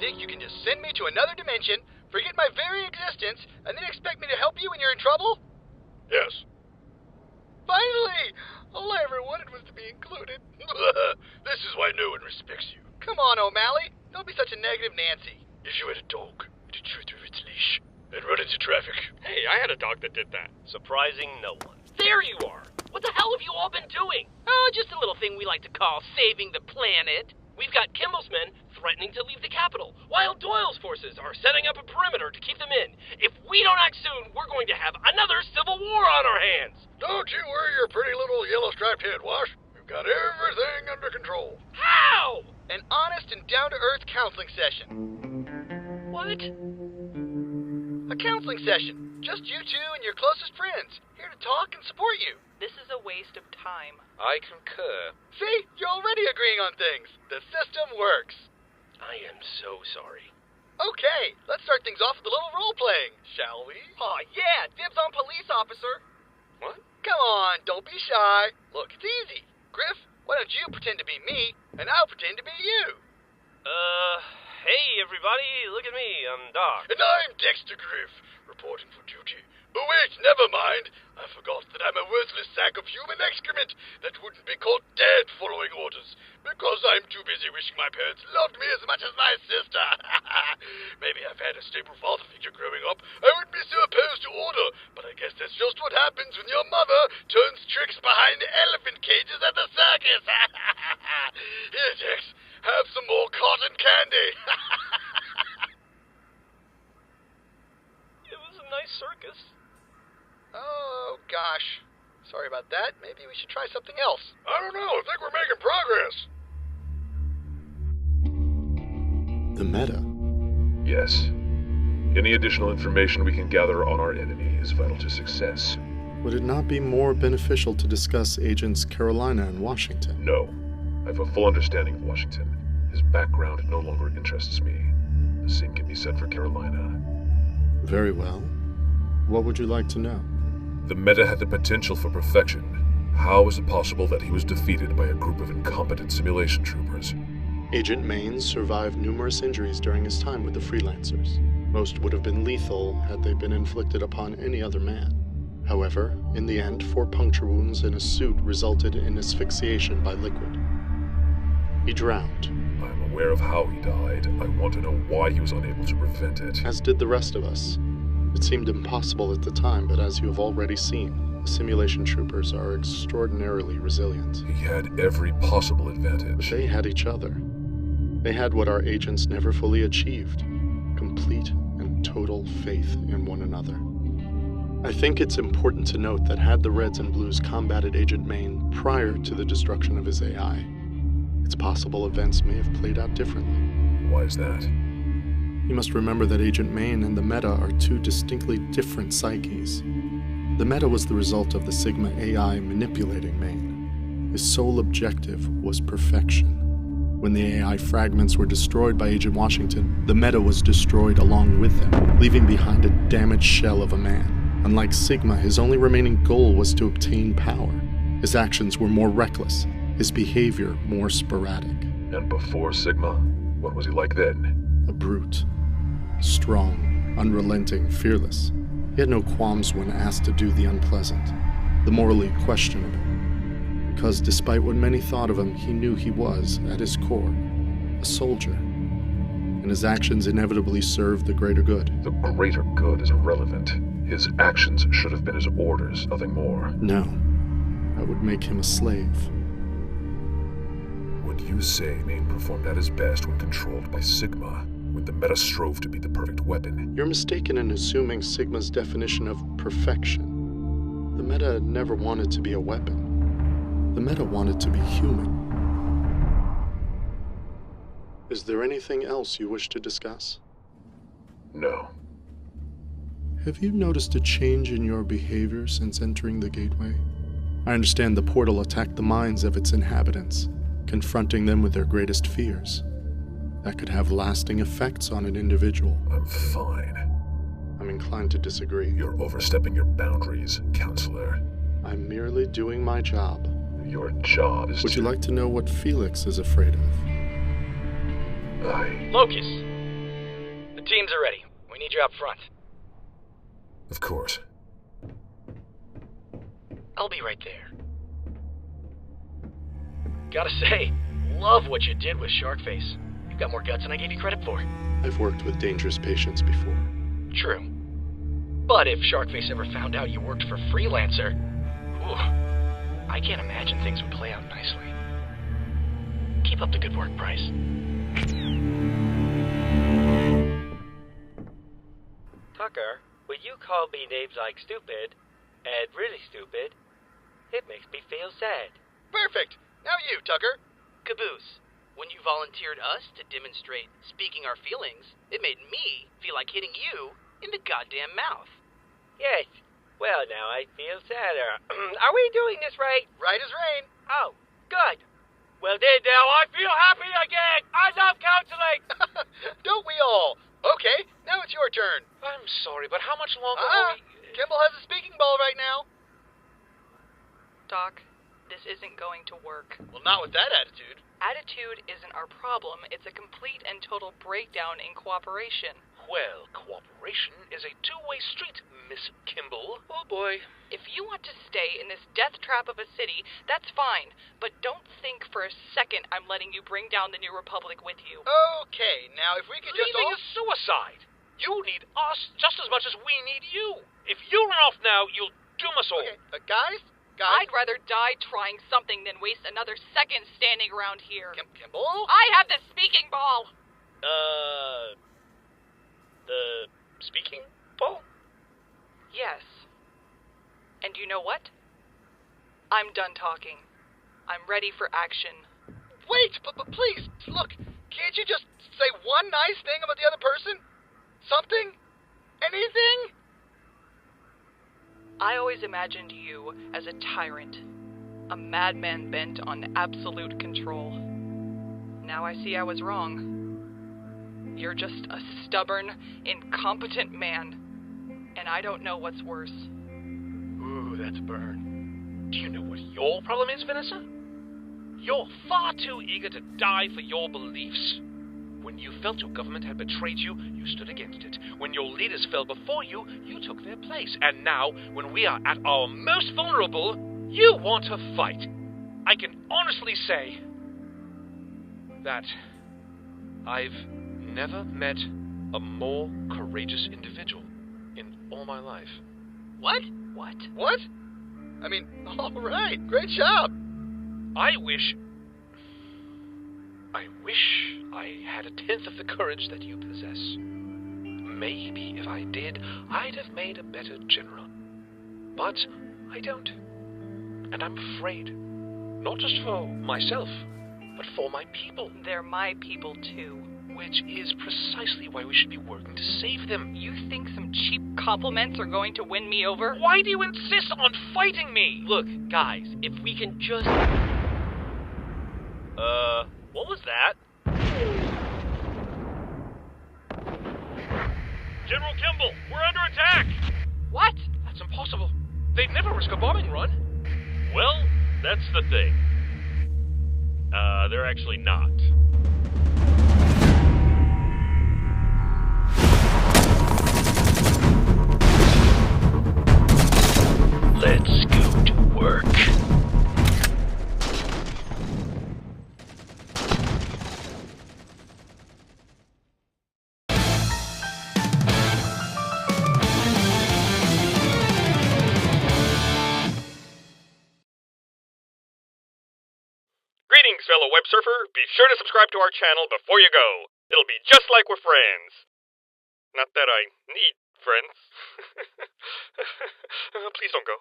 think you can just send me to another dimension, forget my very existence, and then expect me to help you when you're in trouble? Yes. Finally! All I ever wanted was to be included. This is why no one respects you. Come on, O'Malley. Don't be such a negative Nancy. If you had a dog, it'd chew through its leash and run into traffic. Hey, I had a dog that did that. Surprising no one. There you are! What the hell have you all been doing? Oh, just a little thing we like to call saving the planet. We've got Kimball's men threatening to leave the capital, while Doyle's forces are setting up a perimeter to keep them in. If we don't act soon, we're going to have another civil war on our hands. Don't you worry your pretty little yellow-striped head, Wash. We've got everything under control. How? An honest and down-to-earth counseling session. What? A counseling session. Just you two and your closest friends. Here to talk and support you. This is a waste of time. I concur. See? You're already agreeing on things. The system works. I am so sorry. Okay, let's start things off with a little role-playing, shall we? Aw, yeah, dibs on police officer. What? Come on, don't be shy. Look, it's easy. Griff, why don't you pretend to be me, and I'll pretend to be you? Hey everybody, look at me, I'm Doc. And I'm Dexter Griff, reporting for duty. Oh wait, never mind. I forgot that I'm a worthless sack of human excrement that wouldn't be caught dead following orders, because I'm too busy wishing my parents loved me as much as my sister. Maybe if I had a stable father figure growing up, I wouldn't be so opposed to order, but I guess that's just what happens when your mother turns tricks behind elephant cages at the circus. Here, Dex, have some more cotton candy. It was a nice circus. Oh, gosh. Sorry about that. Maybe we should try something else. I don't know. I think we're making progress. The meta. Yes. Any additional information we can gather on our enemy is vital to success. Would it not be more beneficial to discuss Agents Carolina and Washington? No. I have a full understanding of Washington. His background no longer interests me. The same can be said for Carolina. Very well. What would you like to know? The meta had the potential for perfection. How is it possible that he was defeated by a group of incompetent simulation troopers? Agent Maines survived numerous injuries during his time with the Freelancers. Most would have been lethal had they been inflicted upon any other man. However, in the end, 4 puncture wounds in his suit resulted in asphyxiation by liquid. He drowned. I'm aware of how he died. I want to know why he was unable to prevent it. As did the rest of us. It seemed impossible at the time, but as you have already seen, the simulation troopers are extraordinarily resilient. He had every possible advantage. But they had each other. They had what our agents never fully achieved: complete and total faith in one another. I think it's important to note that had the Reds and Blues combated Agent Maine prior to the destruction of his AI, it's possible events may have played out differently. Why is that? You must remember that Agent Maine and the Meta are 2 distinctly different psyches. The Meta was the result of the Sigma AI manipulating Maine. His sole objective was perfection. When the AI fragments were destroyed by Agent Washington, the Meta was destroyed along with them, leaving behind a damaged shell of a man. Unlike Sigma, his only remaining goal was to obtain power. His actions were more reckless, his behavior more sporadic. And before Sigma, what was he like then? A brute. Strong, unrelenting, fearless. He had no qualms when asked to do the unpleasant, the morally questionable. Because despite what many thought of him, he knew he was, at his core, a soldier. And his actions inevitably served the greater good. The greater good is irrelevant. His actions should have been his orders, nothing more. No. I would make him a slave. Would you say Maine performed at his best when controlled by Sigma, when the Meta strove to be the perfect weapon? You're mistaken in assuming Sigma's definition of perfection. The Meta never wanted to be a weapon. The Meta wanted to be human. Is there anything else you wish to discuss? No. Have you noticed a change in your behavior since entering the gateway? I understand the portal attacked the minds of its inhabitants, confronting them with their greatest fears. That could have lasting effects on an individual. I'm fine. I'm inclined to disagree. You're overstepping your boundaries, counselor. I'm merely doing my job. Your job is Would you like to know what Felix is afraid of? Locus, Teams are ready. We need you up front. Of course. I'll be right there. Gotta say, love what you did with Sharkface. You've got more guts than I gave you credit for. I've worked with dangerous patients before. True. But if Sharkface ever found out you worked for Freelancer, I can't imagine things would play out nicely. Keep up the good work, Bryce. Tucker, when you call me names like stupid, and really stupid, it makes me feel sad. Perfect! Now you, Tucker. Caboose, when you volunteered us to demonstrate speaking our feelings, it made me feel like hitting you in the goddamn mouth. Yes. Well, now I feel sadder. Are we doing this right? Right as rain. Oh, good. Well then, now I feel happy again. I love counseling. Don't we all? Okay, now it's your turn. I'm sorry, but how much longer Kimball has a speaking ball right now. Doc, this isn't going to work. Well, not with that attitude. Attitude isn't our problem. It's a complete and total breakdown in cooperation. Well, cooperation is a two-way street, Miss Kimball. Oh boy. If you want to stay in this death trap of a city, that's fine. But don't think for a second I'm letting you bring down the New Republic with you. Okay, now if we could just Leaving all... is suicide. You need us just as much as we need you. If you run off now, you'll doom us all. Okay, guys? I'd rather die trying something than waste another second standing around here. Kimball? I have the speaking ball! The speaking ball? Yes. And you know what? I'm done talking. I'm ready for action. Wait, but please, look, can't you just say one nice thing about the other person? Something? Anything? I always imagined you as a tyrant, a madman bent on absolute control. Now I see I was wrong. You're just a stubborn, incompetent man, and I don't know what's worse. Ooh, that's a burn. Do you know what your problem is, Vanessa? You're far too eager to die for your beliefs. When you felt your government had betrayed you, you stood against it. When your leaders fell before you, you took their place. And now, when we are at our most vulnerable, you want to fight. I can honestly say that I've never met a more courageous individual in all my life. What? What? I mean, all right, great job. I wish I had a tenth of the courage that you possess. Maybe if I did, I'd have made a better general. But I don't. And I'm afraid. Not just for myself, but for my people. They're my people, too. Which is precisely why we should be working to save them. You think some cheap compliments are going to win me over? Why do you insist on fighting me? Look, guys, if we can just... what was that? General Kimball, we're under attack! What? That's impossible. They'd never risk a bombing run. Well, that's the thing. They're actually not. Let's go to work. Greetings, fellow web surfer. Be sure to subscribe to our channel before you go. It'll be just like we're friends. Not that I need friends. Please don't go.